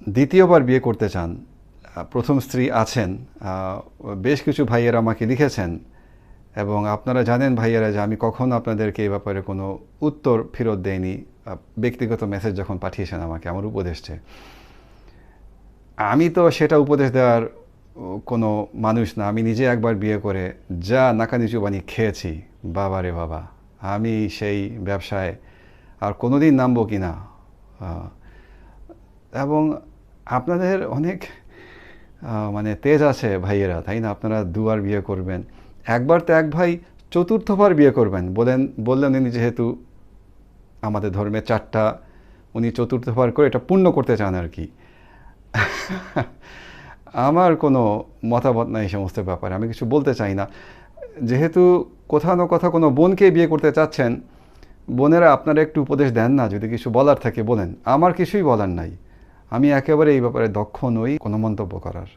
দ্বিতীয়বার বিয়ে করতে চান, প্রথম স্ত্রী আছেন, বেশ কিছু ভাইয়েরা আমাকে লিখেছেন এবং আপনারা জানেন ভাইয়েরা যে আমি কখনো আপনাদেরকে এই ব্যাপারে কোনো উত্তর ফেরত দেইনি। ব্যক্তিগত মেসেজ যখন পাঠিয়েছেন আমাকে আমার উপদেশ চেয়ে, আমি তো সেটা উপদেশ দেওয়ার কোনো মানুষ না। আমি নিজে একবার বিয়ে করে যা নাকানি চুবানি খেয়েছি, বাবা রে বাবা, আমি সেই ব্যবসায় আর কোনোদিন নামবো কি না। এবং আপনাদের অনেক মানে তেজ আছে ভাইয়েরা, তাই না? আপনারা দুবার বিয়ে করবেন, একবার তো এক ভাই চতুর্থবার বিয়ে করবেন বললেন উনি, যেহেতু আমাদের ধর্মে চারটা, উনি চতুর্থবার করে এটা পূর্ণ করতে চান আর কি। আমার কোনো মতামত নাই এই সমস্ত ব্যাপারে, আমি কিছু বলতে চাই না। যেহেতু কোথাও না কোথাও কোনো বোনকে বিয়ে করতে চাচ্ছেন, বোনেরা আপনারা একটু উপদেশ দেন না, যদি কিছু বলার থাকে বলেন। আমার কিছুই বলার নাই, আমি একেবারে এই ব্যাপারে দক্ষ নই কোনো মন্তব্য করার।